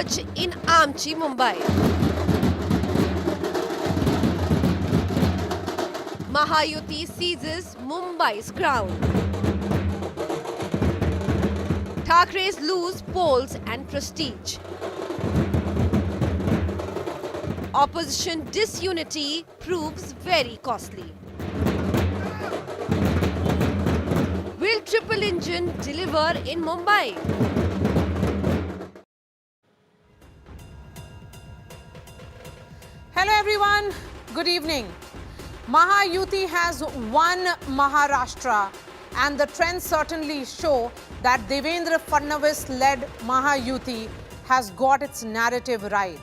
emerge in Amchi, Mumbai. Mahayuti seizes Mumbai's crown. Thakres lose polls and prestige. Opposition disunity proves very costly. Will triple engine deliver in Mumbai? Hello everyone, good evening. Mahayuti has won Maharashtra and the trends certainly show that Devendra Fadnavis-led Mahayuti has got its narrative right.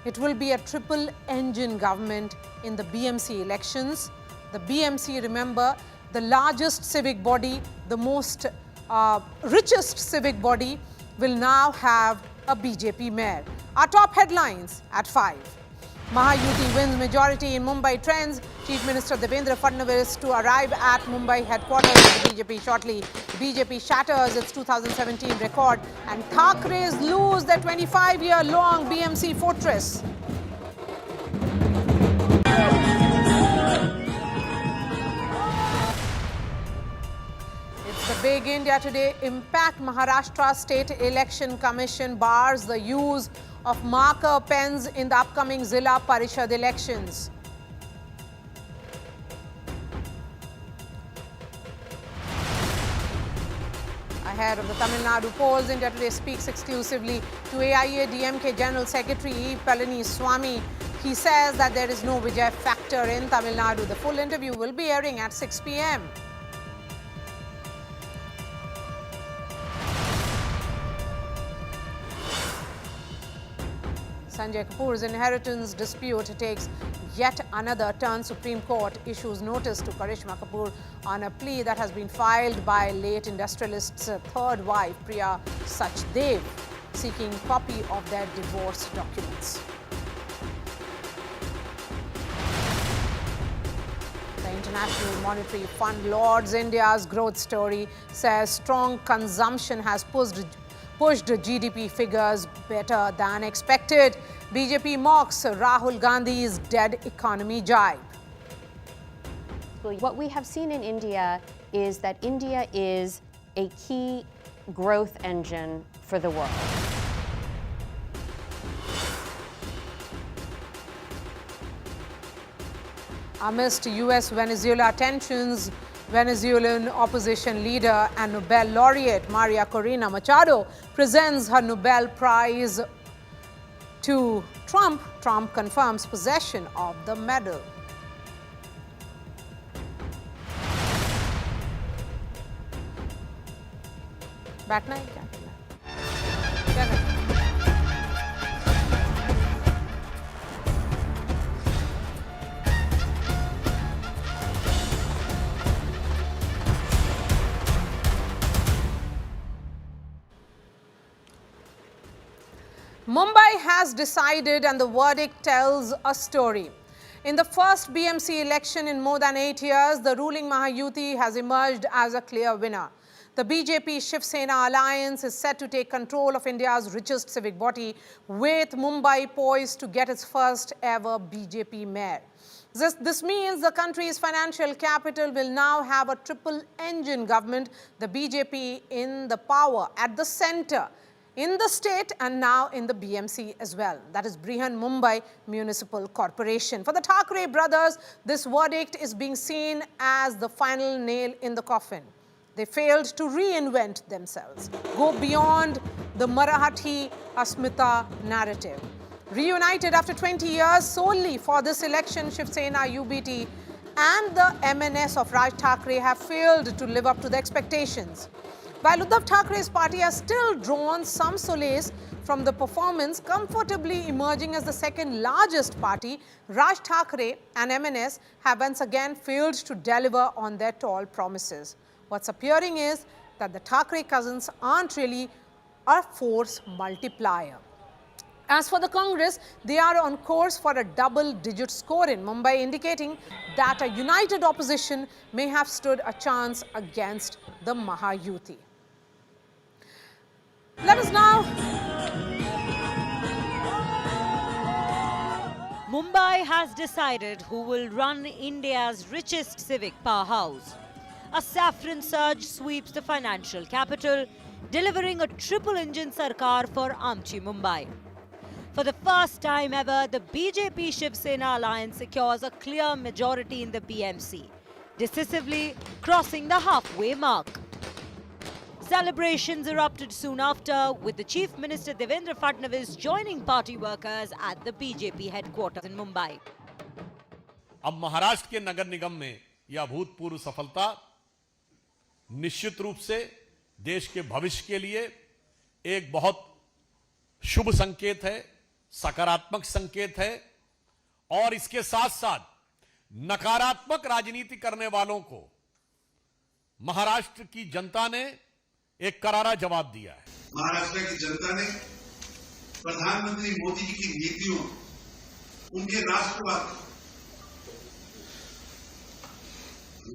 It will be a triple engine government in the BMC elections. The BMC, remember, the largest civic body, the most richest civic body, will now have a BJP mayor. Our top headlines at 5. Mahayuti wins majority in Mumbai trends. Chief Minister Devendra Fadnavis to arrive at Mumbai headquarters of the BJP shortly. BJP shatters its 2017 record and Thakres lose their 25-year-long BMC fortress. It's the big India Today impact. Maharashtra State Election Commission bars the use of marker pens in the upcoming Zilla Parishad elections. Ahead of the Tamil Nadu polls, India Today speaks exclusively to AIADMK General Secretary E. Palaniswamy. He says that there is no Vijay factor in Tamil Nadu. The full interview will be airing at 6 p.m. Sanjay Kapoor's inheritance dispute takes yet another turn. Supreme Court issues notice to Karishma Kapoor on a plea that has been filed by late industrialist's third wife, Priya Sachdev, seeking copy of their divorce documents. The International Monetary Fund lauds India's growth story, says strong consumption has pushed GDP figures better than expected. BJP mocks Rahul Gandhi's dead economy jibe. What we have seen in India is that India is a key growth engine for the world. Amidst US-Venezuela tensions, Venezuelan opposition leader and Nobel laureate Maria Corina Machado presents her Nobel Prize to Trump. Trump confirms possession of the medal. बैठना है क्या करना है? क्या करना है? Mumbai has decided and the verdict tells a story. In the first BMC election in more than 8 years, the ruling Mahayuti has emerged as a clear winner. The BJP-Shiv Sena alliance is set to take control of India's richest civic body, with Mumbai poised to get its first ever BJP mayor. This means the country's financial capital will now have a triple-engine government, the BJP in the power at the center, in the state and now in the BMC as well. That is Brihan Mumbai Municipal Corporation. For the Thakre brothers, this verdict is being seen as the final nail in the coffin. They failed to reinvent themselves, go beyond the Marathi Asmita narrative. Reunited after 20 years solely for this election, Shiv Sena, UBT and the MNS of Raj Thakre have failed to live up to the expectations. While Uddhav Thakre's party has still drawn some solace from the performance, comfortably emerging as the second largest party, Raj Thakre and MNS have once again failed to deliver on their tall promises. What's appearing is that the Thakre cousins aren't really a force multiplier. As for the Congress, they are on course for a double-digit score in Mumbai, indicating that a united opposition may have stood a chance against the Mahayuti. Let us now Mumbai has decided who will run India's richest civic powerhouse. A saffron surge sweeps the financial capital, delivering a triple-engine sarkar for Amchi Mumbai. For the first time ever, the BJP-Shiv Sena alliance secures a clear majority in the BMC, decisively crossing the halfway mark. Celebrations erupted soon after, with the Chief Minister Devendra Fadnavis joining party workers at the BJP headquarters in Mumbai. अब महाराष्ट्र के नगर निगम में यह अभूतपूर्व सफलता निश्चित रूप से देश के भविष्य के लिए एक बहुत शुभ संकेत है, सकारात्मक संकेत है और इसके साथ साथ नकारात्मक राजनीति करने वालों को महाराष्ट्र की जनता ने एक करारा जवाब दिया है। महाराष्ट्र की जनता ने प्रधानमंत्री मोदी जी की नीतियों, उनके राष्ट्रवाद,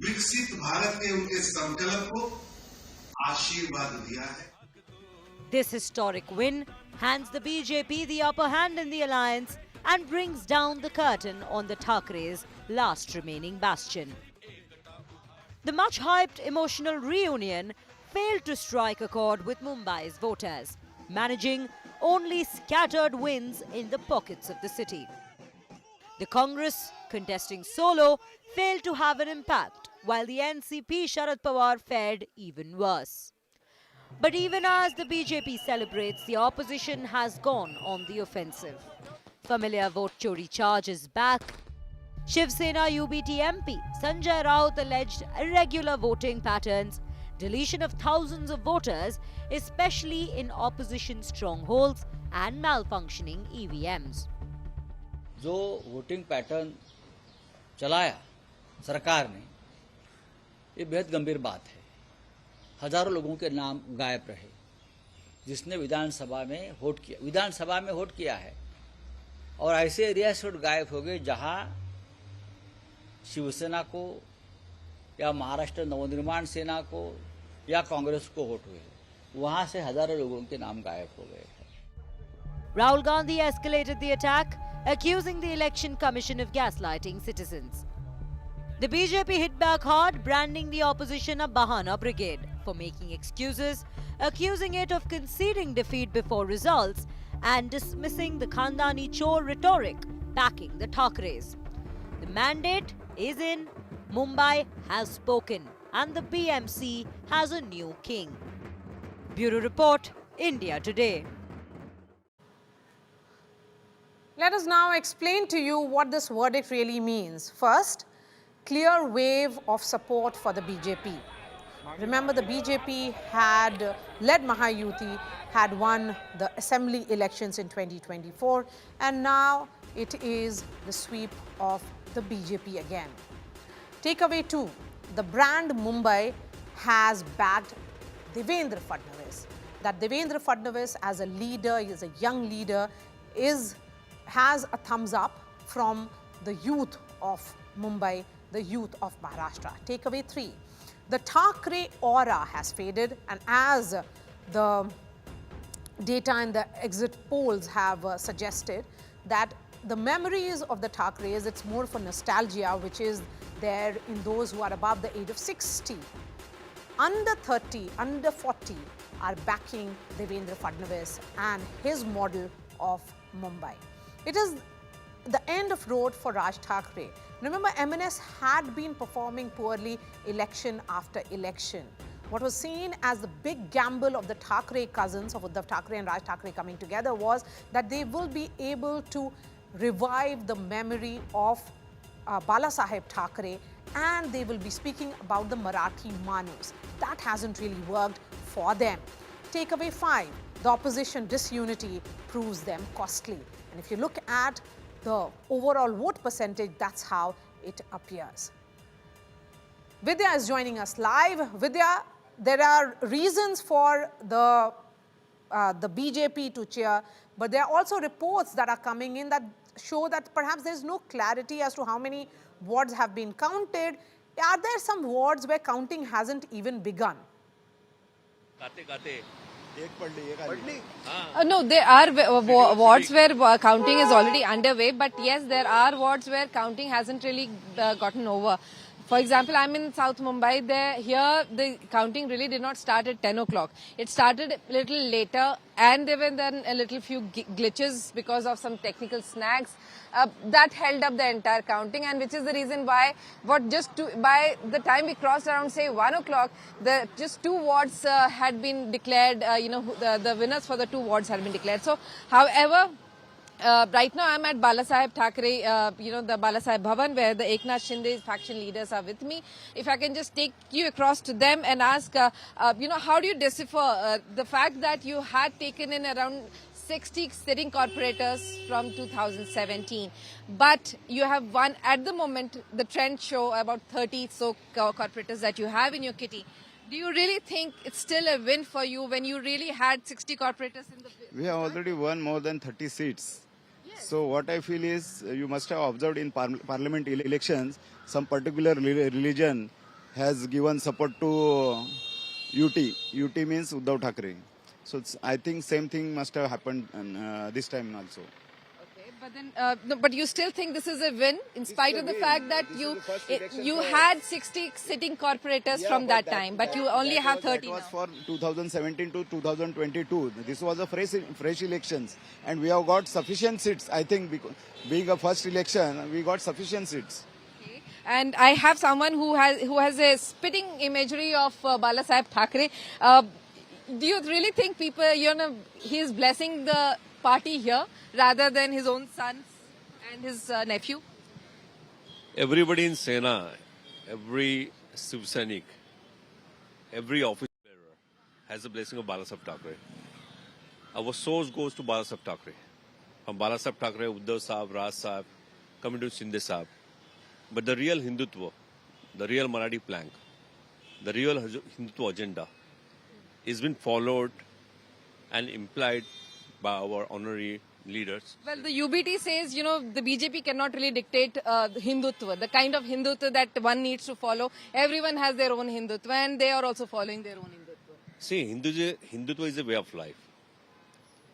विकसित भारत के उनके संकल्प को आशीर्वाद दिया है। This historic win hands the BJP the upper hand in the alliance and brings down the curtain on the Thakres' last remaining bastion. The much-hyped emotional reunion failed to strike a chord with Mumbai's voters, managing only scattered wins in the pockets of the city. The Congress, contesting solo, failed to have an impact, while the NCP Sharad Pawar fared even worse. But even as the BJP celebrates, the opposition has gone on the offensive. Familiar vote chori charge is back. Shiv Sena UBT MP Sanjay Raut alleged irregular voting patterns, deletion of thousands of voters, especially in opposition strongholds, and malfunctioning EVMs. जो voting pattern चलाया सरकार ने, ये बेहद गंभीर बात है। हजारों लोगों के नाम गायब रहे, जिसने विधानसभा में वोट किया है, और ऐसे एरिया से वोट गायब हो गए जहां शिवसेना को या महाराष्ट्र नवनिर्माण सेना को या कांग्रेस को वोट हुए, वहां से हजारों लोगों के नाम गायब हो गए हैं। Rahul Gandhi escalated the attack, accusing the Election Commission of gaslighting citizens. The BJP hit back hard, branding the opposition a Bahana brigade for making excuses, accusing it of conceding defeat before results, and dismissing the Khandani Chor rhetoric, backing the Thakres. The mandate is in, Mumbai has spoken, and the BMC has a new king. Bureau Report, India Today. Let us now explain to you what this verdict really means. First, clear wave of support for the BJP. Remember, the BJP had led Mahayuti, had won the assembly elections in 2024, and now it is the sweep of the BJP again. Takeaway 2, the brand Mumbai has backed Devendra Fadnavis. That Devendra Fadnavis as a leader, he is a young leader, has a thumbs up from the youth of Mumbai, the youth of Maharashtra. Takeaway 3, the Thakre aura has faded, and as the data and the exit polls have suggested, that the memories of the Thakres, it's more for nostalgia, which is there in those who are above the age of 60. Under 30, under 40 are backing Devendra Fadnavis and his model of Mumbai. It is the end of road for Raj Thakre. Remember, MNS had been performing poorly election after election. What was seen as the big gamble of the Thakre cousins, of Uddhav Thakre and Raj Thakre coming together, was that they will be able to revive the memory of Balasaheb Thakre, and they will be speaking about the Marathi Manus. That hasn't really worked for them. Takeaway 5, the opposition disunity proves them costly. And if you look at the overall vote percentage, that's how it appears. Vidya is joining us live. Vidya, there are reasons for the BJP to cheer, but there are also reports that are coming in that show that perhaps there is no clarity as to how many wards have been counted. Are there some wards where counting hasn't even begun? गाते गाते No, there are wards where counting is already underway, but yes, there are wards where counting hasn't really gotten over. For example, I'm in South Mumbai. Here, the counting really did not start at 10 o'clock. It started a little later, and there were then a little few glitches because of some technical snags that held up the entire counting, and which is the reason why by the time we crossed around say 1 o'clock, just 2 wards had been declared. The winners for the 2 wards had been declared. So, however, right now I'm at Balasaheb Thackeray, the Balasaheb Bhavan, where the Eknath Shinde faction leaders are with me. If I can just take you across to them and ask, how do you decipher the fact that you had taken in around 60 sitting corporators from 2017, but you have won at the moment, the trend show about 30 corporators that you have in your kitty. Do you really think it's still a win for you when you really had 60 corporators in the... We have already won more than 30 seats. So what I feel is you must have observed in parliament elections, some particular religion has given support to UT. UT means Uddhav Thackeray. So I think same thing must have happened this time also. Okay, but then, but you still think this is a win in spite of the fact that you had 60 sitting corporators from that time, but you only have 30 now. That was now. for 2017 to 2022. This was a fresh elections, and we have got sufficient seats. I think because being a first election, we got sufficient seats. Okay. And I have someone who has a spitting imagery of Balasaheb Thackeray. Do you really think people, he is blessing the party here rather than his own sons and his nephew? Everybody in Sena, every Shiv Sainik, every office bearer has the blessing of Balasaheb Thackeray. Our source goes to Balasaheb Thackeray. From Balasaheb Thackeray, Uddhav Sahab, Raj Sahab, coming to Shinde Sahab. But the real Hindutva, the real Marathi plank, the real Hindutva agenda is been followed and implied by our honorary leaders. Well, the UBT says, the BJP cannot really dictate the Hindutva, the kind of Hindutva that one needs to follow. Everyone has their own Hindutva and they are also following their own Hindutva. See, Hindutva is a way of life.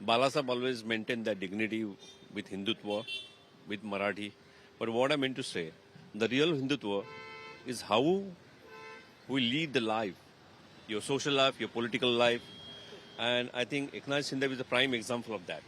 Balasaheb always maintained that dignity with Hindutva, with Marathi. But what I meant to say, the real Hindutva is how we lead the life, your social life, your political life. And I think Eknath Shinde is a prime example of that.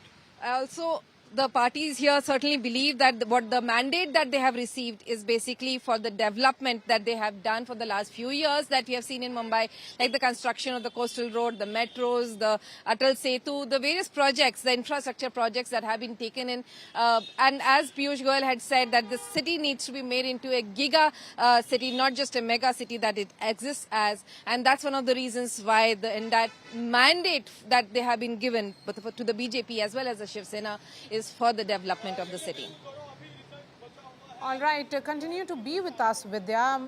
Also, the parties here certainly believe that what the mandate that they have received is basically for the development that they have done for the last few years that we have seen in Mumbai, like the construction of the coastal road, the metros, the Atal Setu, the various projects, the infrastructure projects that have been taken in. And as Piyush Goyal had said, that the city needs to be made into a giga city, not just a mega city that it exists as. And that's one of the reasons why that mandate that they have been given to the BJP as well as the Shiv Sena is for the development of the city. All right, continue to be with us, Vidya.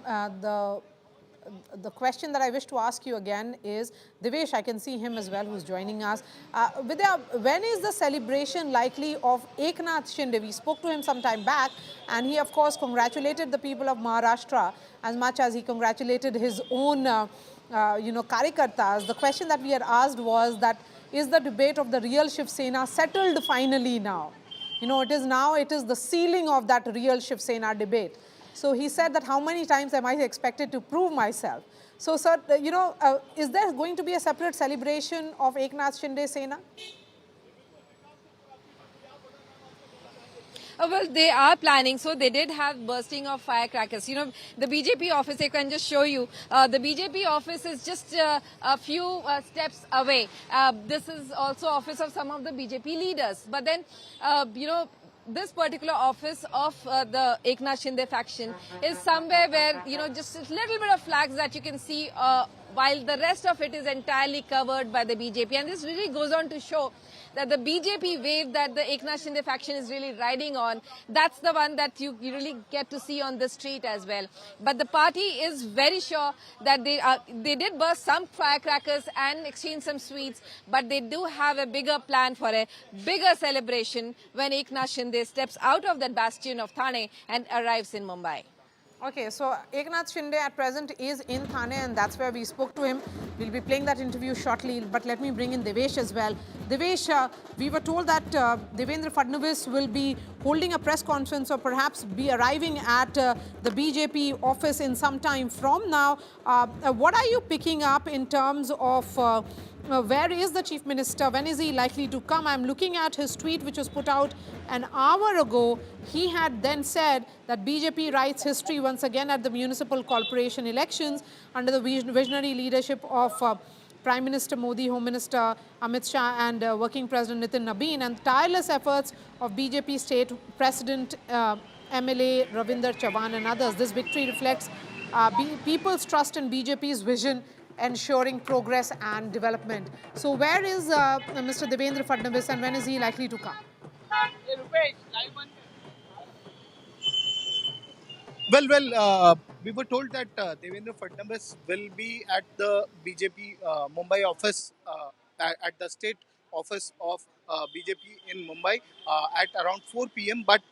The question that I wish to ask you again is, Devesh, I can see him as well, who's joining us. Vidya, when is the celebration likely of Eknath Shinde? We spoke to him some time back, and he, of course, congratulated the people of Maharashtra as much as he congratulated his own, Karyakartas. The question that we had asked was that, is the debate of the real Shiv Sena settled finally now? It is the ceiling of that real Shiv Sena debate. So he said that how many times am I expected to prove myself? So, sir, is there going to be a separate celebration of Eknath Shinde Sena? Well, they are planning. So they did have bursting of firecrackers. The BJP office, I can just show you. The BJP office is just a few steps away. This is also office of some of the BJP leaders. But then, this particular office of the Eknath Shinde faction is somewhere where, just a little bit of flags that you can see while the rest of it is entirely covered by the BJP. And this really goes on to show that the BJP wave that the Eknath Shinde faction is really riding on, that's the one that you really get to see on the street as well. But the party is very sure that they did burst some firecrackers and exchange some sweets, but they do have a bigger plan for a bigger celebration when Eknath Shinde steps out of that bastion of Thane and arrives in Mumbai. Okay, so Eknath Shinde at present is in Thane, and that's where we spoke to him. We'll be playing that interview shortly, but let me bring in Devesh as well. Devesh, we were told that Devendra Fadnavis will be holding a press conference or perhaps be arriving at the BJP office in some time from now. What are you picking up in terms of where is the Chief Minister? When is he likely to come? I'm looking at his tweet, which was put out an hour ago. He had then said that BJP writes history once again at the municipal corporation elections under the visionary leadership of Prime Minister Modi, Home Minister Amit Shah and Working President Nitin Nabeen, and tireless efforts of BJP State President MLA Ravinder Chavan and others. This victory reflects people's trust in BJP's vision, ensuring progress and development. So where is Mr. Devendra Fadnavis, and when is he likely to come? We were told that Devendra Fadnavis will be at the BJP Mumbai office, at the state office of BJP in Mumbai at around 4 p.m. But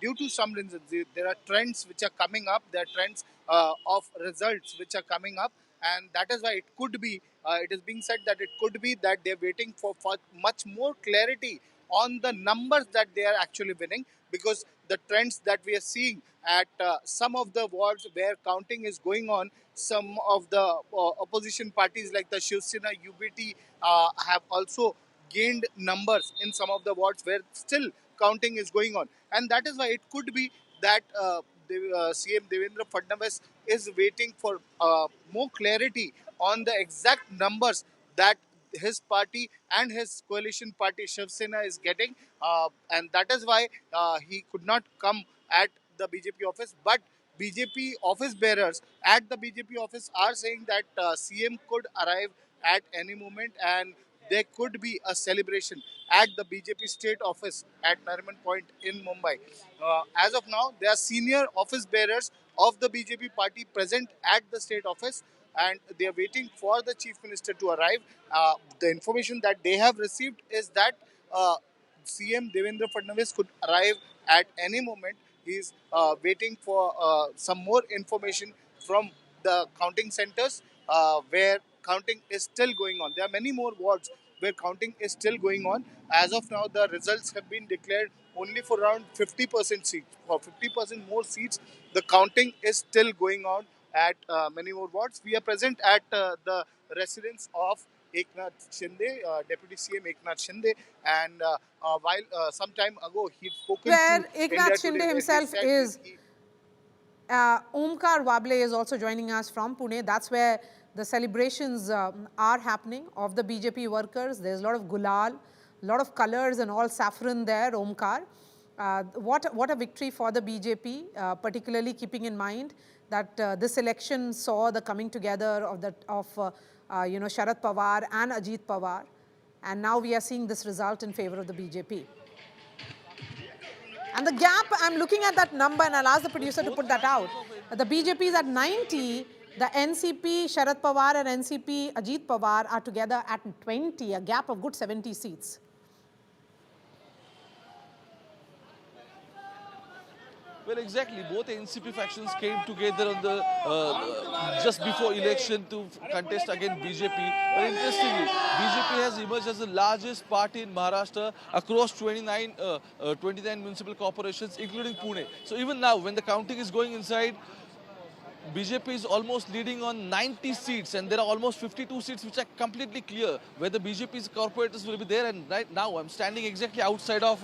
due to some reasons, there are trends which are coming up. There are trends of results which are coming up, and that is why it could be. It is being said that it could be that they are waiting for much more clarity on the numbers that they are actually winning, because the trends that we are seeing at some of the wards where counting is going on, some of the opposition parties like the Shiv Sena UBT have also gained numbers in some of the wards where still counting is going on, and that is why it could be that CM Devendra Fadnavis is waiting for more clarity on the exact numbers that his party and his coalition party Shiv Sena is getting, and that is why he could not come at the BJP office. But BJP office bearers at the BJP office are saying that CM could arrive at any moment, and there could be a celebration at the BJP state office at Nariman Point in Mumbai. As of now, there are senior office bearers of the BJP party present at the state office, and they are waiting for the Chief Minister to arrive. The information that they have received is that CM Devendra Fadnavis could arrive at any moment. He is waiting for some more information from the counting centers where counting is still going on. There are many more wards where counting is still going on. As of now, the results have been declared only for around 50% seats. For 50% more seats, the counting is still going on at many more wards. We are present at the residence of Eknath Shinde, Deputy CM Eknath Shinde, and while some time ago he'd spoken Where to Eknath India Shinde Today, himself where he is. said Omkar Wable is also joining us from Pune. That's where the celebrations are happening of the BJP workers. There's a lot of gulal, a lot of colors and all saffron there, Omkar. What a victory for the BJP, particularly keeping in mind that this election saw the coming together of Sharad Pawar and Ajit Pawar, and now we are seeing this result in favor of the BJP. And the gap, I'm looking at that number, and I'll ask the producer to put that out. The BJP is at 90, the NCP, Sharad Pawar and NCP, Ajit Pawar are together at 20, a gap of good 70 seats. Well, exactly. Both NCP factions came together on the just before election to contest against BJP. But interestingly, BJP has emerged as the largest party in Maharashtra across 29 municipal corporations, including Pune. So even now, when the counting is going inside, BJP is almost leading on 90 seats, and there are almost 52 seats which are completely clear where the BJP's corporators will be there. And right now I'm standing exactly outside of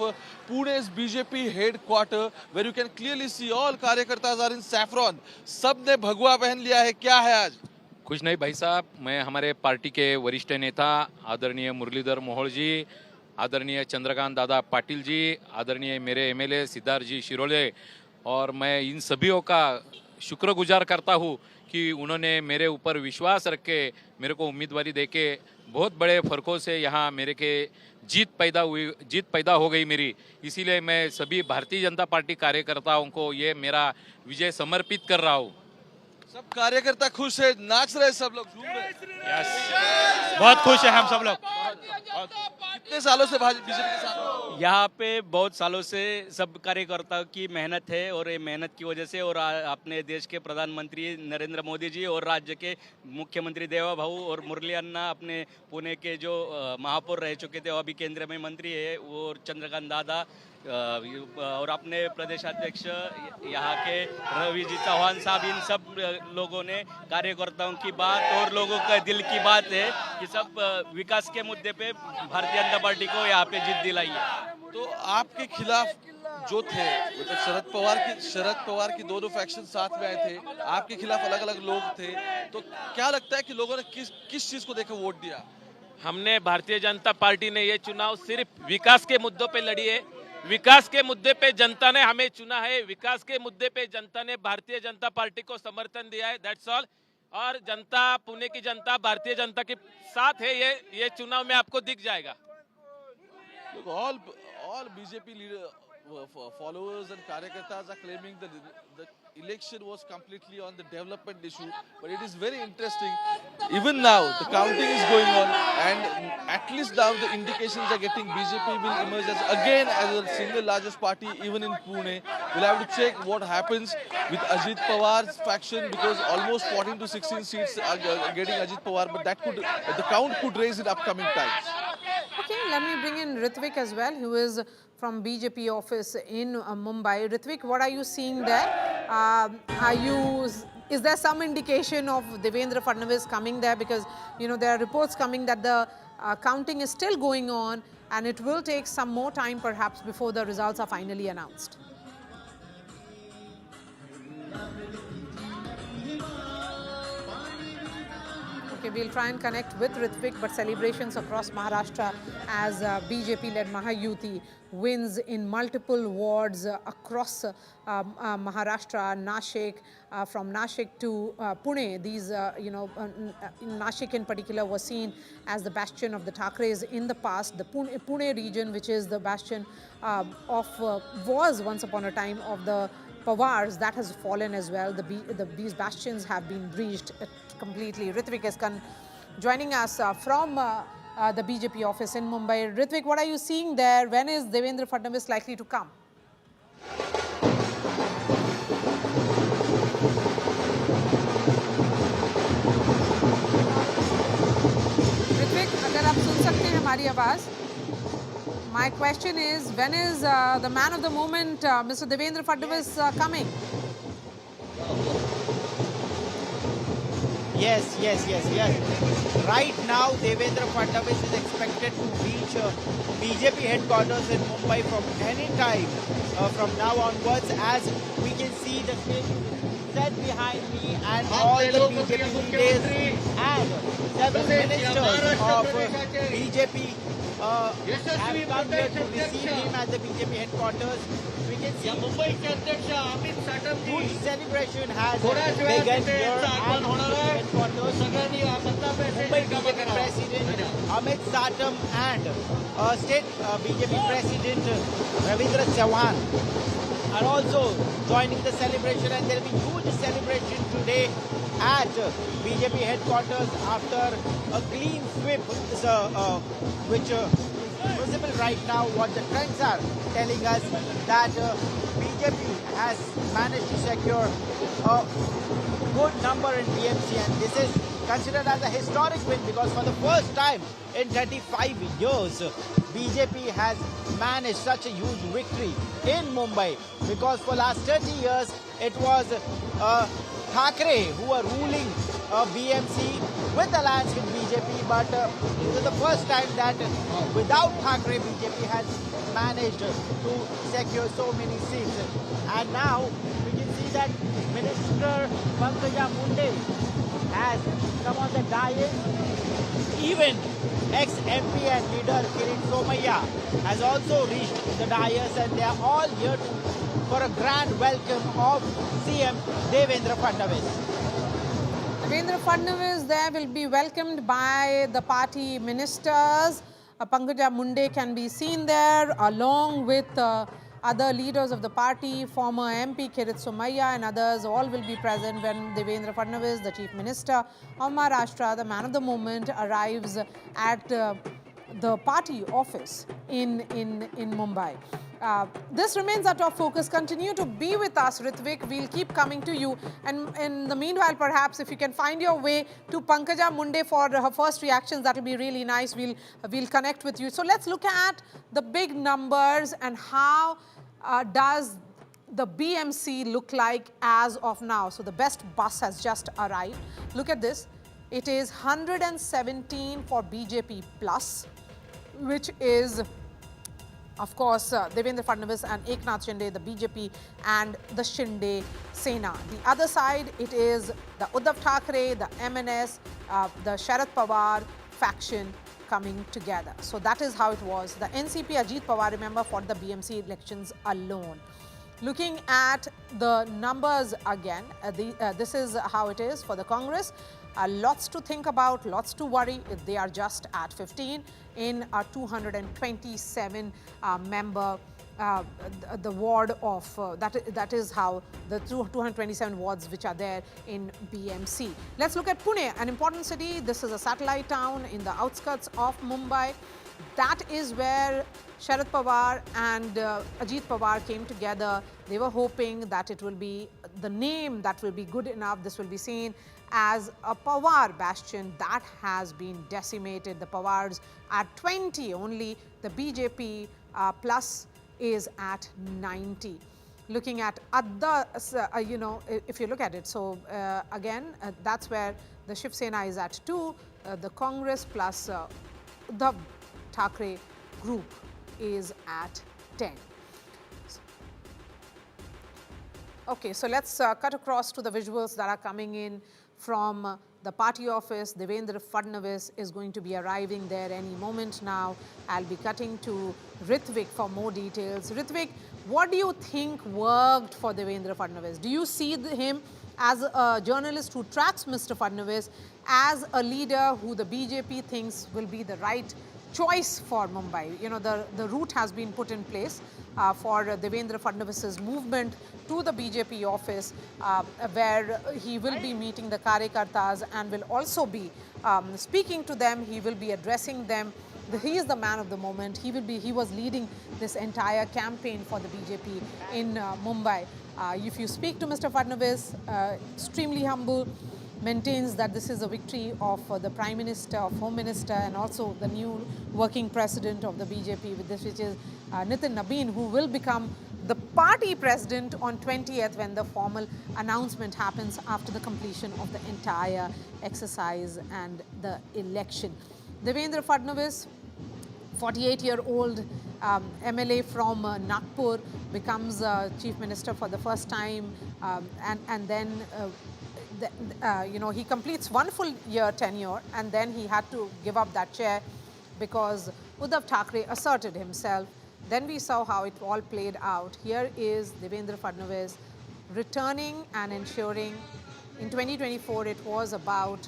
Pune's BJP headquarters, where you can clearly see all कार्यकर्ताs are in saffron. सबने भगवा पहन लिया है. क्या है आज? कुछ नहीं भाई साहब, मैं हमारे पार्टी के वरिष्ठ नेता आदरणीय मुरलीधर मोहोळ जी, आदरणीय चंद्रकांत दादा पाटिल जी, आदरणीय मेरे एमएलए सिद्धार्थ जी शिरोले, और मैं इन सभीयों का शुक्रगुजार करता हूँ कि उन्होंने मेरे ऊपर विश्वास रख के मेरे को उम्मीदवारी देके बहुत बड़े फर्कों से यहाँ मेरे के जीत पैदा हो गई मेरी। इसीलिए मैं सभी भारतीय जनता पार्टी कार्यकर्ताओं को ये मेरा विजय समर्पित कर रहा हूँ। सब कार्यकर्ता खुश है, नाच रहे, सब लोग झूम रहे। यस, बहुत खुश है हम सब लोग। कितने सालों से बीजेपी के साथ हो? यहाँ पे बहुत सालों से सब कार्यकर्ताओं की मेहनत है और ये मेहनत की वजह से और अपने देश के प्रधानमंत्री नरेंद्र मोदी जी और राज्य के मुख्यमंत्री देवा भाऊ और मुरली अन्ना अपने पुणे के जो महापौर रह चुके थे, अभी केंद्र में मंत्री है, और चंद्रकांत दादा और अपने प्रदेश अध्यक्ष यहाँ के रवि जी चौहान साहब, इन सब लोगों ने कार्यकर्ताओं की बात और लोगों का दिल की बात है कि सब विकास के मुद्दे पे भारतीय जनता पार्टी को यहाँ पे जीत दिलाई है। तो आपके खिलाफ जो थे, मतलब शरद पवार की दोनों फैक्शन साथ में आए थे, आपके खिलाफ अलग अलग लोग थे, तो क्या लगता है कि लोगों ने किस चीज को देखकर वोट दिया? हमने भारतीय जनता पार्टी ने ये चुनाव सिर्फ विकास के मुद्दों पे लड़ी है। विकास के मुद्दे पे जनता ने हमें चुना है, विकास के मुद्दे पे जनता ने भारतीय जनता पार्टी को समर्थन दिया है, दैट्स ऑल। और जनता, पुणे की जनता भारतीय जनता के साथ है, ये चुनाव में आपको दिख जाएगा। All BJP followers and karyakartas are claiming that the election was completely on the development issue, but it is very interesting. Even now, the counting is going on, and at least now the indications are getting BJP will emerge as a single largest party, even in Pune. We'll have to check what happens with Ajit Pawar's faction, because almost 14 to 16 seats are getting Ajit Pawar, but the count could raise in upcoming times. Okay, let me bring in Ritvik as well, who is from BJP office in Mumbai. Ritvik, what are you seeing there? Is there some indication of Devendra Fadnavis coming there? Because, you know, there are reports coming that the counting is still going on and it will take some more time perhaps before the results are finally announced. Okay, we'll try and connect with Ritvik, but celebrations across Maharashtra as BJP-led Mahayuti wins in multiple wards across Maharashtra, Nashik, from Nashik to Pune. These, Nashik in particular was seen as the bastion of the Thakres in the past. The Pune region, which is the bastion was once upon a time of the Pawars, that has fallen as well. These bastions have been breached completely. Ritvik is joining us from the BJP office in Mumbai. Ritvik, what are you seeing there? When is Devendra Fadnavis likely to come? Ritvik, अगर आप सुन सकते हैं हमारी आवाज़? My question is, when is the man of the moment, Mr. Devendra Fadnavis, coming? Yes. Right now, Devendra Fadnavis is expected to reach BJP headquarters in Mumbai from any time from now onwards. As we can see, the stage is set behind me, and all the BJP leaders and several ministers of BJP have come here to receive him at the BJP headquarters. We can see huge celebration has begun here at BJP headquarters. Mumbai BJP President Amit Satam and State BJP President Ravindra Chauhan are also joining the celebration, and there will be huge celebration today at BJP headquarters after a clean sweep, which is visible right now. What the trends are telling us that BJP has managed to secure a good number in BMC, and this is considered as a historic win, because for the first time in 35 years, BJP has managed such a huge victory in Mumbai, because for last 30 years it was Thakre who were ruling BMC with alliance with BJP, but this is the first time that without Thakre, BJP has managed to secure so many seats. And now we can see that Minister Pankaj Munde has come on the dais. Even ex-MP and leader Kirit Somaiya has also reached the dais, and they are all here for a grand welcome of CM Devendra Fadnavis. Devendra Fadnavis there will be welcomed by the party ministers. Pankaj Munde can be seen there along with other leaders of the party, former MP Kirit Somaiya and others. All will be present when Devendra Fadnavis, the Chief Minister of Maharashtra, the man of the moment, arrives at the party office in Mumbai. This remains our top focus. Continue to be with us, Ritvik. We'll keep coming to you. And in the meanwhile, perhaps if you can find your way to Pankaja Munde for her first reactions, that will be really nice. We'll connect with you. So let's look at the big numbers and how does the BMC look like as of now. So the best bus has just arrived. Look at this. It is 117 for BJP plus, which is, of course, Devendra Fadnavis and Eknath Shinde, the BJP and the Shinde Sena. The other side, it is the Uddhav Thackeray, the MNS, the Sharad Pawar faction coming together. So that is how it was. The NCP, Ajit Pawar, remember, for the BMC elections alone. Looking at the numbers again, this is how it is for the Congress. Lots to think about, lots to worry. They are just at 15 in a 227 member the ward of that is how the 227 wards which are there in BMC. Let's look at Pune, an important city. This is a satellite town in the outskirts of Mumbai. That is where Sharad Pawar and Ajit Pawar came together. They were hoping that it will be the name that will be good enough. This will be seen as a Pawar bastion that has been decimated. The Pawars at 20 only. The BJP plus is at 90. Looking at other, if you look at it, so again, that's where the Shiv Sena is at 2. The Congress plus the Thackeray group is at 10. Okay, so let's cut across to the visuals that are coming in from the party office. Devendra Fadnavis is going to be arriving there any moment now. I'll be cutting to Ritvik for more details. Ritvik, what do you think worked for Devendra Fadnavis? Do you see him as a journalist who tracks Mr. Fadnavis as a leader who the BJP thinks will be the right choice for Mumbai? You know, the route has been put in place for Devendra Fadnavis's movement to the BJP office, where he will be meeting the Karyakartas and will also be speaking to them. He will be addressing them. He is the man of the moment. He was leading this entire campaign for the BJP in Mumbai. If you speak to Mr. Fadnavis, extremely humble, maintains that this is a victory of the Prime Minister, of Home Minister, and also the new working president of the BJP, with this, which is Nitin Nabeen, who will become the party president on 20th when the formal announcement happens after the completion of the entire exercise and the election. Devendra Fadnavis, 48-year-old MLA from Nagpur, becomes chief minister for the first time, and then he completes 1 full year tenure, and then he had to give up that chair because Uddhav Thackeray asserted himself. Then we saw how it all played out. Here is Devendra Fadnavis returning and ensuring. In 2024, it was about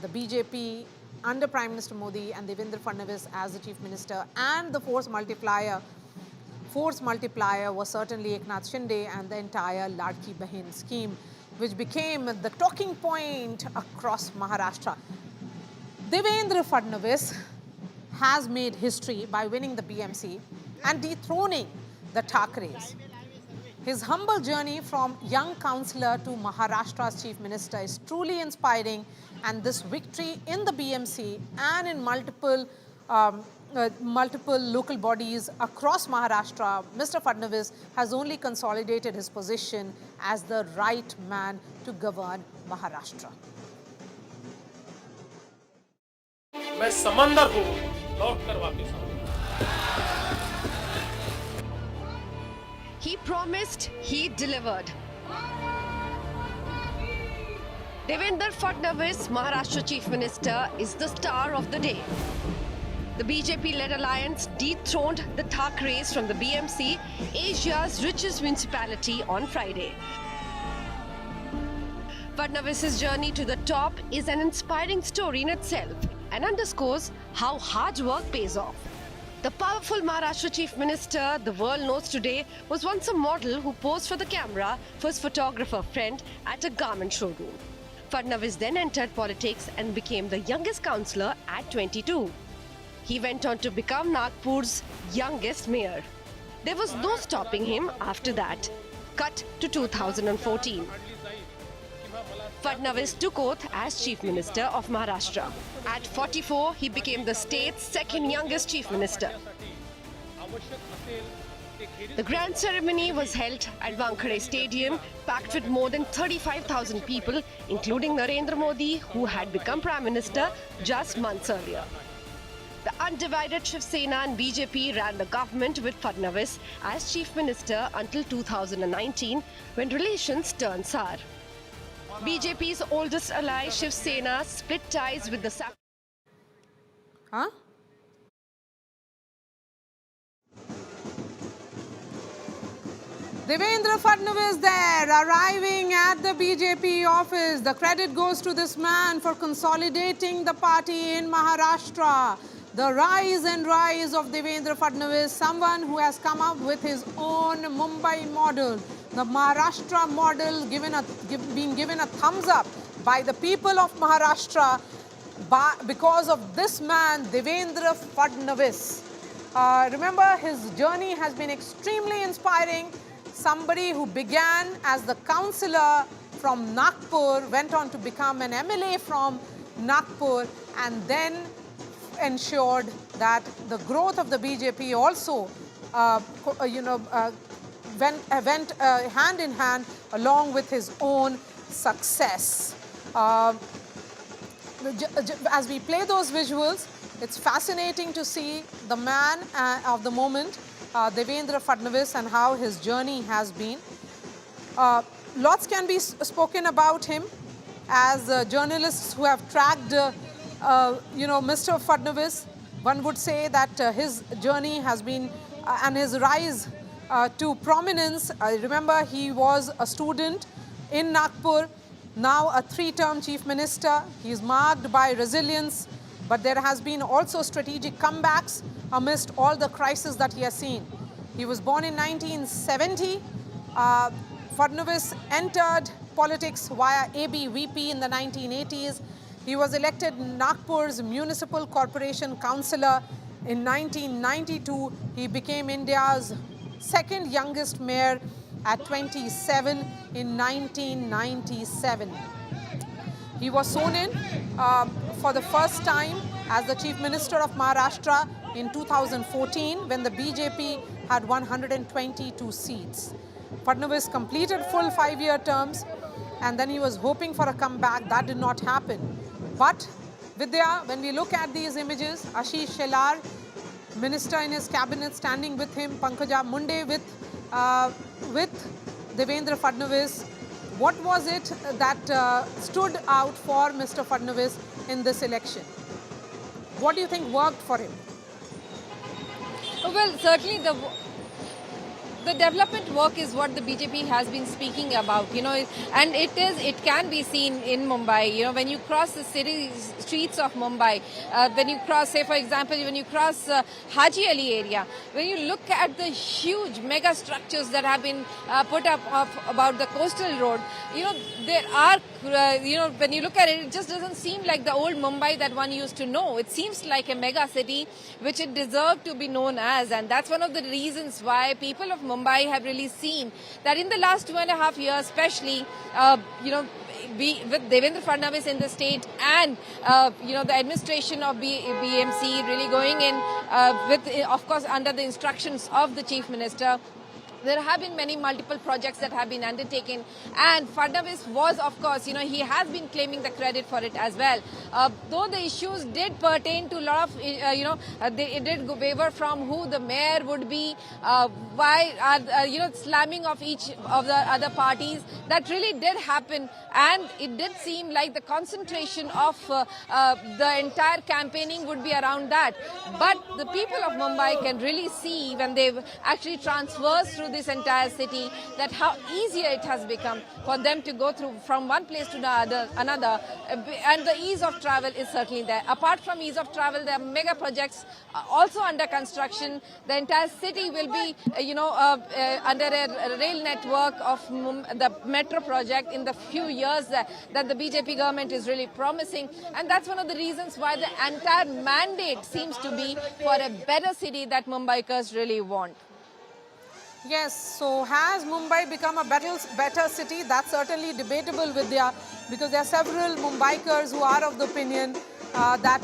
the BJP under Prime Minister Modi and Devendra Fadnavis as the chief minister, and the force multiplier. Force multiplier was certainly Eknath Shinde and the entire Ladki Bahin scheme, which became the talking point across Maharashtra. Devendra Fadnavis has made history by winning the BMC and dethroning the Thackerays. His humble journey from young councillor to Maharashtra's chief minister is truly inspiring, and this victory in the BMC and in multiple local bodies across Maharashtra, Mr. Fadnavis has only consolidated his position as the right man to govern Maharashtra. मैं समंदर हूँ, लौट कर वापस आऊँ. He promised, he delivered. Devendra Fadnavis, Maharashtra Chief Minister, is the star of the day. The BJP-led alliance dethroned the Thackerays from the BMC, Asia's richest municipality, on Friday. Fadnavis's journey to the top is an inspiring story in itself and underscores how hard work pays off. The powerful Maharashtra Chief Minister the world knows today was once a model who posed for the camera for his photographer friend at a garment showroom. Fadnavis then entered politics and became the youngest councillor at 22. He went on to become Nagpur's youngest mayor. There was no stopping him after that. Cut to 2014. Fadnavis took oath as Chief Minister of Maharashtra. At 44, he became the state's second youngest Chief Minister. The grand ceremony was held at Wankhede Stadium, packed with more than 35,000 people, including Narendra Modi, who had become Prime Minister just months earlier. The undivided Shiv Sena and BJP ran the government with Fadnavis as Chief Minister until 2019, when relations turned sour. BJP's oldest ally, Shiv Sena, split ties with the... Huh? Devendra Fadnavis there, arriving at the BJP office. The credit goes to this man for consolidating the party in Maharashtra. The rise and rise of Devendra Fadnavis, someone who has come up with his own Mumbai model. The Maharashtra model being given a thumbs up by the people of Maharashtra because of this man, Devendra Fadnavis. Remember, his journey has been extremely inspiring. Somebody who began as the councillor from Nagpur, went on to become an MLA from Nagpur, and then ensured that the growth of the BJP also, went hand in hand along with his own success. As we play those visuals, it's fascinating to see the man of the moment, Devendra Fadnavis, and how his journey has been. Lots can be spoken about him. As journalists who have tracked, Mr. Fadnavis, one would say that his journey has been, and his rise to prominence. I remember he was a student in Nagpur, now a 3-term chief minister. He is marked by resilience, but there has been also strategic comebacks amidst all the crises that he has seen. He was born in 1970. Fadnavis entered politics via ABVP in the 1980s. He was elected Nagpur's Municipal Corporation Councillor in 1992. He became India's second youngest mayor at 27 in 1997. He was sworn in for the first time as the Chief Minister of Maharashtra in 2014 when the BJP had 122 seats. Fadnavis completed full 5-year terms, and then he was hoping for a comeback. That did not happen. But Vidya, when we look at these images, Ashish Shelar, minister in his cabinet, standing with him, Pankaja Munde with Devendra Fadnavis, what was it that stood out for Mr. Fadnavis in this election? What do you think worked for him? Well, certainly the development work is what the BJP has been speaking about, and it can be seen in Mumbai. When you cross the streets of Mumbai, when you cross, say for example, when you cross Haji Ali area, when you look at the huge mega structures that have been put up about the coastal road, there are, when you look at it, it just doesn't seem like the old Mumbai that one used to know. It seems like a mega city, which it deserved to be known as, and that's one of the reasons why people of Mumbai have really seen that in the last 2.5 years, especially, with Devendra Fadnavis in the state and, the administration of BMC really going in of course, under the instructions of the Chief Minister. There have been multiple projects that have been undertaken, and Fadnavis was, of course, he has been claiming the credit for it as well. Though the issues did pertain to a lot of, it did waver from who the mayor would be, why are, slamming of each of the other parties. That really did happen, and it did seem like the concentration of the entire campaigning would be around that. But the people of Mumbai can really see when they've actually transversed through this entire city, that how easier it has become for them to go through from one place to another, and the ease of travel is certainly there. Apart from ease of travel, there are mega projects also under construction. The entire city will be, under a rail network of the metro project in the few years that the BJP government is really promising. And that's one of the reasons why the entire mandate seems to be for a better city that Mumbaikars really want. Yes, so has Mumbai become a better city? That's certainly debatable, Vidya, because there are several Mumbaikars who are of the opinion that,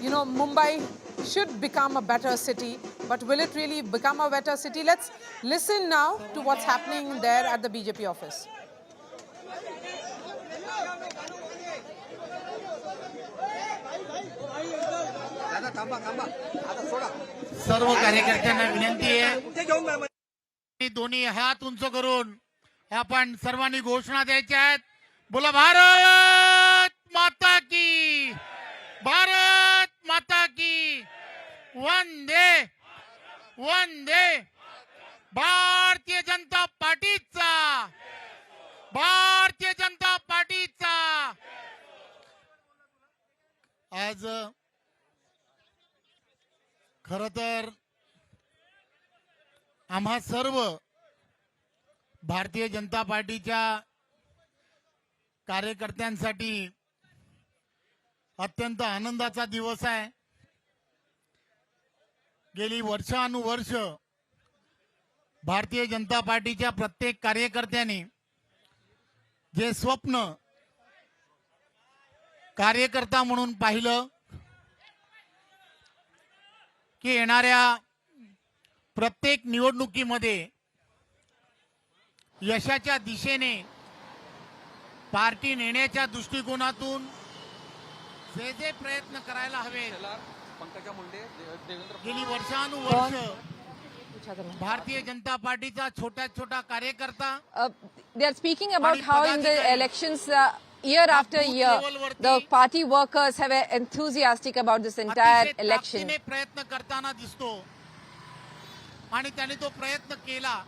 Mumbai should become a better city. But will it really become a better city? Let's listen now to what's happening there at the BJP office. सर्व कार्यकर्त्यांना विनंती आहे दोन्ही हात उंच करून आपण सर्वांनी घोषणा द्यायच्या आहेत. बोला भारत माता की, भारत माता की, वंदे वंदे. भारतीय जनता पार्टीचा, भारतीय जनता पार्टीचा. आज खरं तर आम्हा सर्व भारतीय जनता पार्टीच्या कार्यकर्त्यांसाठी अत्यंत आनंदाचा दिवस आहे. गेली वर्षानुवर्ष भारतीय जनता पार्टीच्या प्रत्येक कार्यकर्त्यांनी जे स्वप्न कार्यकर्ता म्हणून पाहिलं की येणाऱ्या प्रत्येक निवडणुकीमध्ये यशाच्या दिशेने पार्टी नेण्याच्या दृष्टिकोनातून जे जे प्रयत्न करायला हवे, गेली वर्षानुवर्ष भारतीय जनता पार्टीचा छोटा छोटा कार्यकर्ता. They are speaking about how in the elections year after year, the party workers have been enthusiastic about this entire election. प्रयत्न करताना दिसतो आणि त्यांनी तो प्रयत्न केला.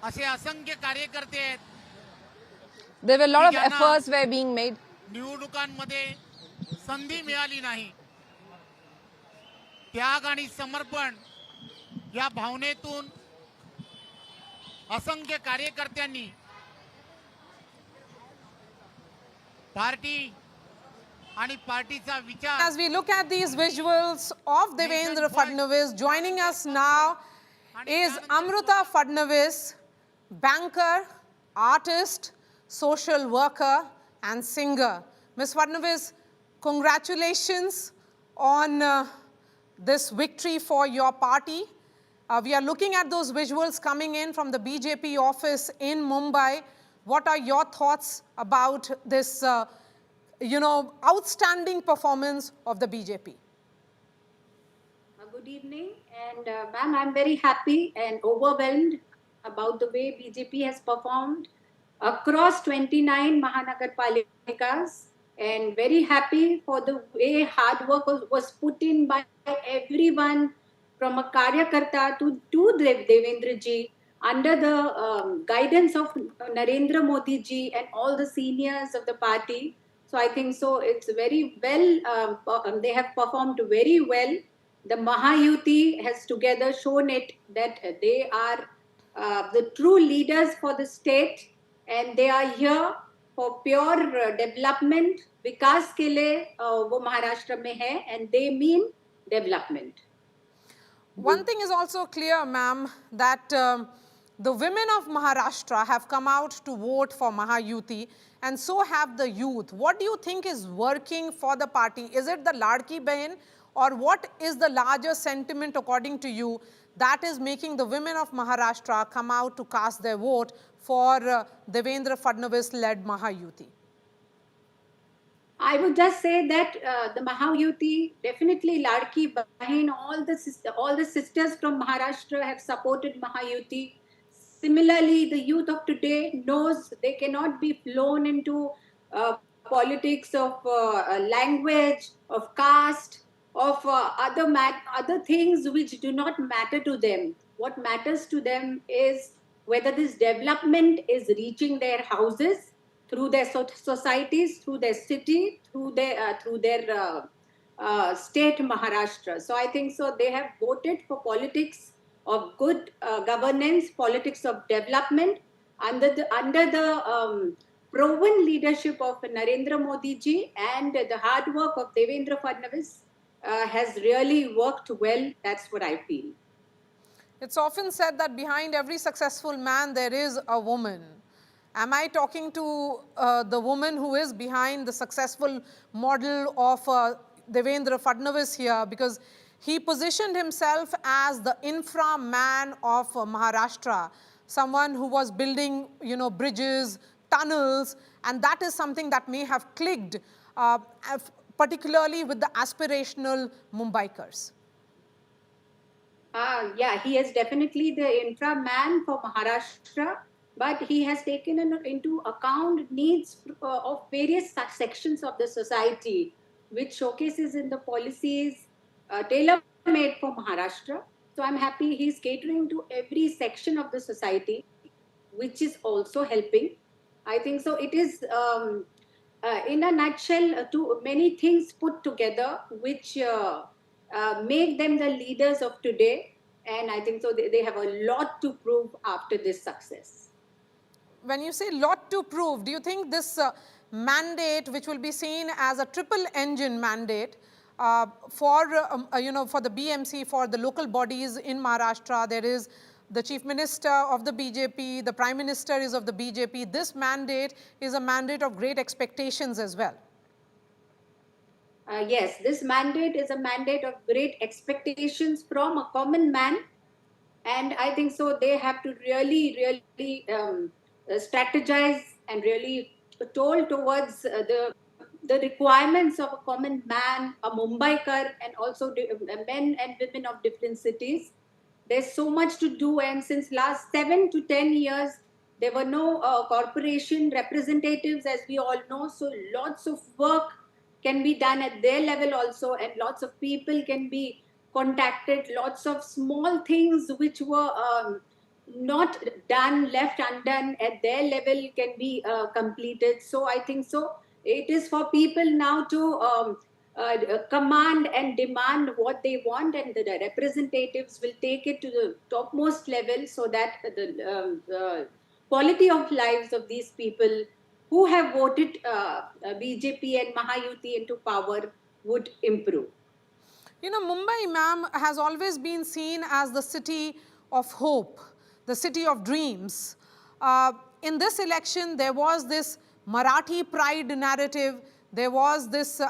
असे असंख्य कार्यकर्ते आहेत. There were a lot of efforts were being made. निवडणुकांमध्ये संधी मिळाली नाही. त्याग आणि समर्पण या भावनेतून असंख्य कार्यकर्त्यांनी पार्टी आणि पार्टीचा विचार. As we look at these visuals of Devendra Fadnavis, joining us now is Amruta Fadnavis, banker, artist, social worker and singer. Ms. Fadnavis, congratulations on this victory for your party. We are looking at those visuals coming in from the BJP office in Mumbai. What are your thoughts about this, outstanding performance of the BJP? Good evening, and ma'am, I'm very happy and overwhelmed about the way BJP has performed across 29 Mahanagarpalikas, and very happy for the way hard work was put in by everyone from a Karyakarta to Devendra ji, under the guidance of Narendra Modi ji and all the seniors of the party. So I think so it's very well, they have performed very well. The Mahayuti has together shown it that they are the true leaders for the state, and they are here for pure development. Vikas ke liye wo Maharashtra mein hai, and they mean development. One thing is also clear, ma'am, that the women of Maharashtra have come out to vote for Mahayuti, and so have the youth. What do you think is working for the party? Is it the Ladki Behin, or what is the larger sentiment according to you that is making the women of Maharashtra come out to cast their vote for Devendra Fadnavis-led Mahayuti? I would just say that the Mahayuti, definitely Ladki Bahin, all the sisters from Maharashtra have supported Mahayuti. Similarly, the youth of today knows they cannot be flown into politics of language, of caste, of other things which do not matter to them. What matters to them is whether this development is reaching their houses, through their societies, through their city, through their state Maharashtra. So I think so they have voted for politics of good governance, politics of development under the proven leadership of Narendra Modi ji, and the hard work of Devendra Fadnavis has really worked well. That's what I feel. It's often said that behind every successful man there is a woman. Am I talking to the woman who is behind the successful model of Devendra Fadnavis here? Because he positioned himself as the infra man of Maharashtra, someone who was building, bridges, tunnels, and that is something that may have clicked, particularly with the aspirational Mumbaikars. Yeah, he is definitely the infra man for Maharashtra, but he has taken into account needs of various sections of the society, which showcases in the policies tailor-made for Maharashtra. So I'm happy he's catering to every section of the society, which is also helping. I think so. It is, in a nutshell, many things put together, which make them the leaders of today. And I think so they have a lot to prove after this success. When you say lot to prove, do you think this mandate, which will be seen as a triple engine mandate for the BMC, for the local bodies in Maharashtra, there is the Chief Minister of the BJP, the Prime Minister is of the BJP. This mandate is a mandate of great expectations as well. Yes, this mandate is a mandate of great expectations from a common man. And I think so they have to really strategize and really told towards the requirements of a common man, a Mumbaikar, and also men and women of different cities. There's so much to do, and since last 7 to 10 years, there were no corporation representatives, as we all know. So lots of work can be done at their level also, and lots of people can be contacted. Lots of small things which were not done, left undone at their level can be completed. So I think so it is for people now to command and demand what they want, and the representatives will take it to the topmost level so that the quality of lives of these people who have voted BJP and Mahayuti into power would improve. Mumbai, ma'am, has always been seen as the city of hope, the city of dreams. In this election, there was this Marathi pride narrative. There was this,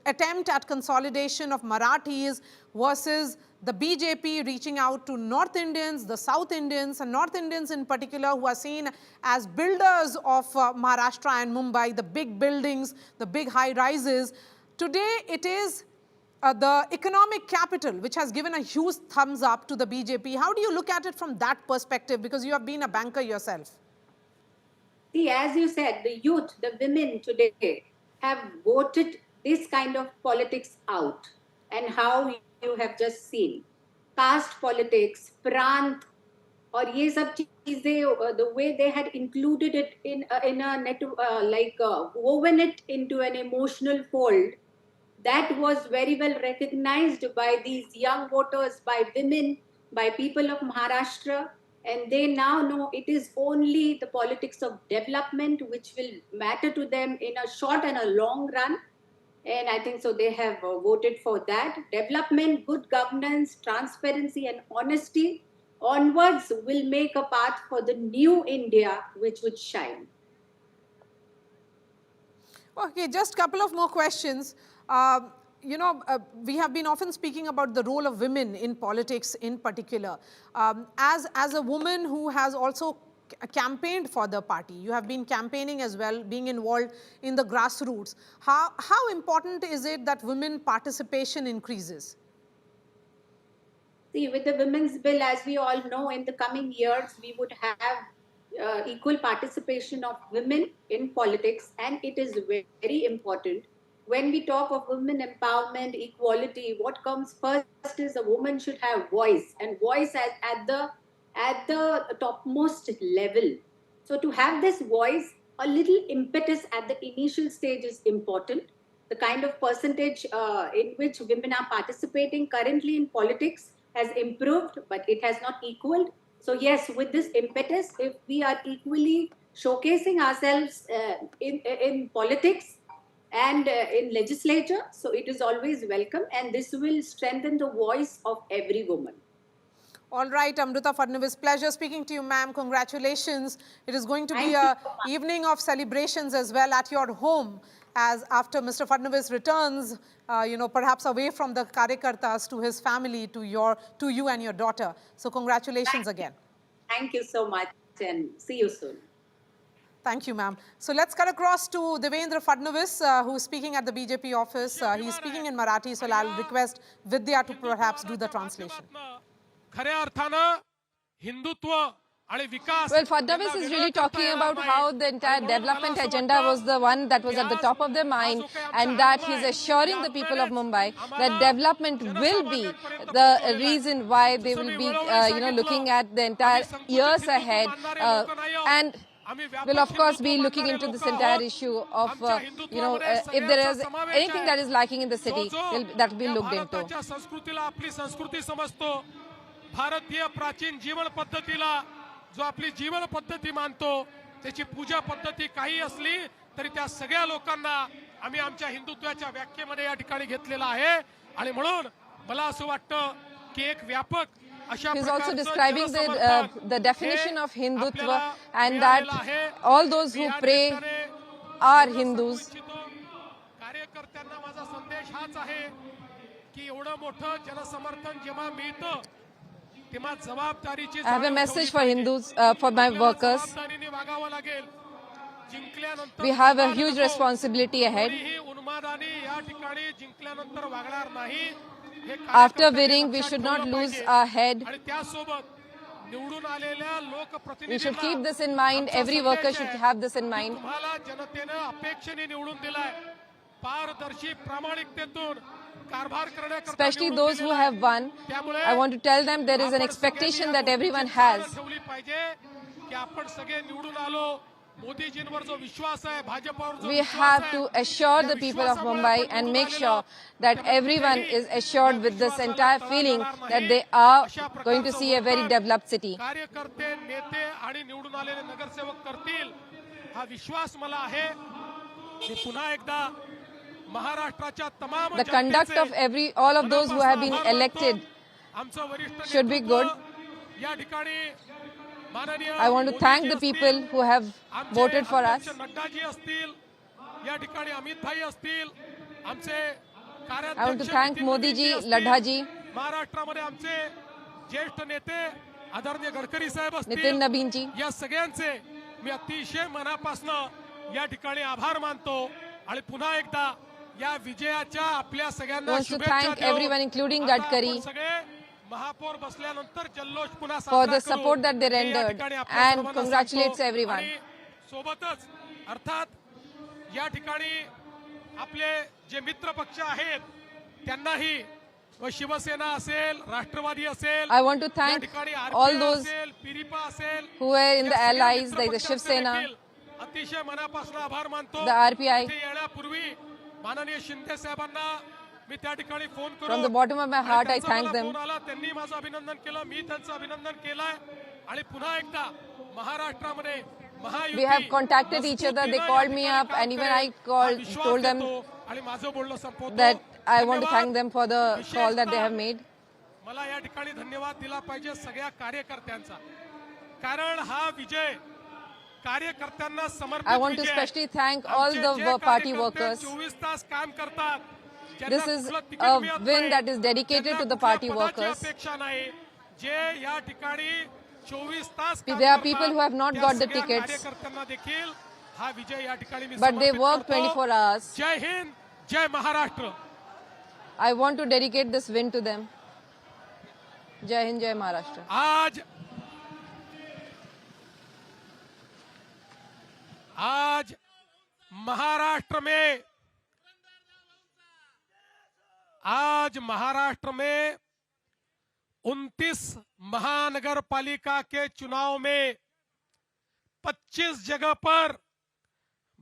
attempt at consolidation of Marathis versus the BJP reaching out to North Indians, the South Indians, and North Indians in particular, who are seen as builders of Maharashtra and Mumbai, the big buildings, the big high-rises. Today, it is the economic capital, which has given a huge thumbs up to the BJP. How do you look at it from that perspective? Because you have been a banker yourself. See, as you said, the youth, the women today have voted this kind of politics out. And how you have just seen caste politics, prant, or ye sab cheeze, the way they had included it in a net, woven it into an emotional fold, that was very well recognized by these young voters, by women, by people of Maharashtra. And they now know it is only the politics of development which will matter to them in a short and a long run. And I think so they have voted for that. Development, good governance, transparency and honesty onwards will make a path for the new India which would shine. Okay, just a couple of more questions. We have been often speaking about the role of women in politics in particular. As a woman who has also campaigned for the party, you have been campaigning as well, being involved in the grassroots. How important is it that women participation increases? See, with the Women's Bill, as we all know, in the coming years, we would have equal participation of women in politics, and it is very important. when we talk of women empowerment, equality, what comes first is a woman should have voice, and voice at the topmost level. So to have this voice, a little impetus at the initial stage is important. The kind of percentage in which women are participating currently in politics has improved, but it has not equaled. So yes, with this impetus, if we are equally showcasing ourselves in politics and in legislature, so it is always welcome, and this will strengthen the voice of every woman. All right, Amruta Fadnavis, pleasure speaking to you, ma'am. Congratulations. It is going to be an evening of celebrations as well at your home, as after Mr. Fadnavis returns, perhaps away from the Karyakartas to his family, to you and your daughter. So congratulations again. Thank you so much, and see you soon. Thank you, ma'am. So let's cut across to Devendra Fadnavis, who is speaking at the BJP office. He's speaking in Marathi, so I'll request Vidya to perhaps do the translation. Well, Fadnavis is really talking about how the entire development agenda was the one that was at the top of their mind, and that he's assuring the people of Mumbai that development will be the reason why they will be, looking at the entire years ahead, and will of course be looking into this entire issue of, if there is anything that is lacking in the city, that will be looked into. भारतीय प्राचीन जीवन पद्धतीला जो आपली जीवन पद्धती मानतो त्याची पूजा पद्धती काही असली तरी त्या सगळ्या लोकांना आम्ही आमच्या हिंदुत्वाच्या व्याख्येमध्ये या ठिकाणी घेतलेला आहे आणि म्हणून मला असं वाटतं की एक व्यापक अशा He's also describing the definition of Hindutva, and that all those who pray are Hindus. कार्यकर्त्यांना माझा संदेश हाच आहे की एवढं मोठं जनसमर्थन जेव्हा मिळतं I have a message for Hindus, for my workers. We have a huge responsibility ahead. After winning, we should not lose our head. We should keep this in mind. Every worker should have this in mind. Especially those who have won, I want to tell them there is an expectation that everyone has. We have to assure the people of Mumbai and make sure that everyone is assured with this entire feeling that they are going to see a very developed city. The conduct of all of those who have been elected should be good. I want to thank the people who have voted for us. I want to thank Modi ji, Ladha ji, Nitin Nabin ji. मी अतिशय मनापासून या ठिकाणी आभार मानतो आणि पुन्हा एकदा या विजयाच्या आपल्या सगळ्यांना शुभेच्छा देतो. Everyone, including Gadkari, महापौर बसल्यानंतर जल्लोष पुन्हा for the support that they rendered, and congratulates everyone. सोबतच अर्थात या ठिकाणी आपले जे मित्र पक्ष आहेत त्यांनाही शिवसेना असेल, राष्ट्रवादी असेल, I want to thank all those who were in the allies like the Shiv Sena, अतिशय मनापासून आभार मानतो. the RPI. येण्यापूर्वी माननीय शिंदे साहेबांना मी त्या ठिकाणी फोन करून From the bottom of my heart, I thank them. त्यांनी माझं अभिनंदन केलं, मी त्यांचं अभिनंदन केलंय आणि पुन्हा एकदा महाराष्ट्रामध्ये We have contacted each other. They called me up, and even I told them that I want to thank them for the call that they have made. मला या ठिकाणी धन्यवाद दिला पाहिजे सगळ्या कार्यकर्त्यांचा, कारण हा विजय कार्यकर्त्यांना समर्पित. I want to especially thank all the party workers. 24 तास काम करतात. This is a win that is dedicated to the party workers. अपेक्षा नाही जे या ठिकाणी 24 तास. There are people who have not got the tickets, कार्यकर्त्यांना देखील हा विजय या ठिकाणी मी but they work 24 hours. जय हिंद, जय Maharashtra. I want to dedicate this win to them. Jai Hind, Jai Maharashtra. आज महाराष्ट्र में आज महाराष्ट्र में 29 महानगर पालिका के चुनाव में 25 जगह पर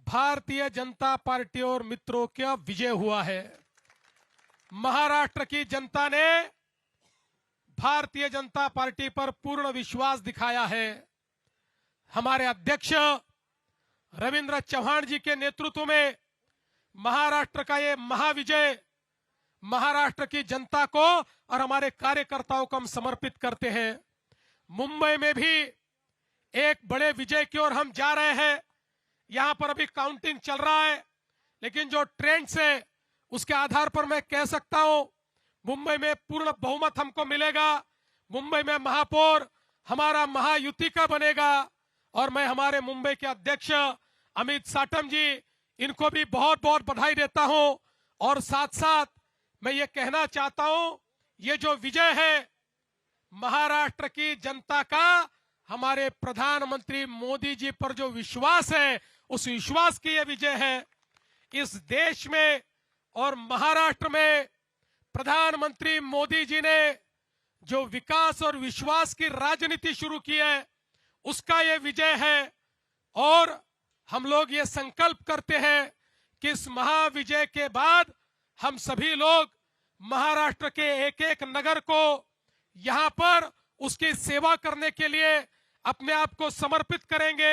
भारतीय जनता पार्टी और मित्रों का विजय हुआ है। महाराष्ट्र की जनता ने भारतीय जनता पार्टी पर पूर्ण विश्वास दिखाया है। हमारे अध्यक्ष रविंद्र चव्हाण जी के नेतृत्व में महाराष्ट्र का ये महाविजय महाराष्ट्र की जनता को और हमारे कार्यकर्ताओं को हम समर्पित करते हैं। मुंबई में भी एक बड़े विजय की ओर हम जा रहे हैं। यहां पर अभी काउंटिंग चल रहा है, लेकिन जो ट्रेंड्स है उसके आधार पर मैं कह सकता हूं मुंबई में पूर्ण बहुमत हमको मिलेगा। मुंबई में महापौर हमारा महायुति का बनेगा और मैं हमारे मुंबई के अध्यक्ष अमित साटम जी इनको भी बहुत बहुत बधाई देता हूं। और साथ साथ मैं ये कहना चाहता हूं, ये जो विजय है महाराष्ट्र की जनता का हमारे प्रधानमंत्री मोदी जी पर जो विश्वास है, उस विश्वास की ये विजय है। इस देश में और महाराष्ट्र में प्रधानमंत्री मोदी जी ने जो विकास और विश्वास की राजनीति शुरू की है, उसका ये विजय है। और हम लोग ये संकल्प करते हैं कि इस महाविजय के बाद हम सभी लोग महाराष्ट्र के एक एक नगर को यहां पर उसकी सेवा करने के लिए अपने आप को समर्पित करेंगे।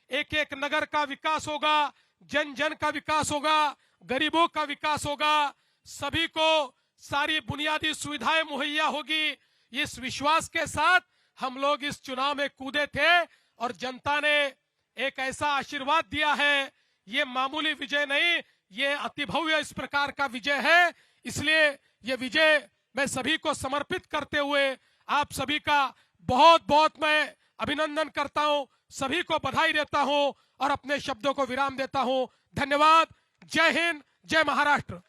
एक एक नगर का विकास होगा, जन जन का विकास होगा, गरीबों का विकास होगा, सभी को सारी बुनियादी सुविधाएं मुहैया होगी। इस विश्वास के साथ हम लोग इस चुनाव में कूदे थे और जनता ने एक ऐसा आशीर्वाद दिया है। ये मामूली विजय नहीं, ये अतिभव्य इस प्रकार का विजय है। इसलिए ये विजय मैं सभी को समर्पित करते हुए आप सभी का बहुत बहुत मैं अभिनंदन करता हूं, सभी को बधाई देता हूं और अपने शब्दों को विराम देता हूं। धन्यवाद। जय हिंद, जय महाराष्ट्र।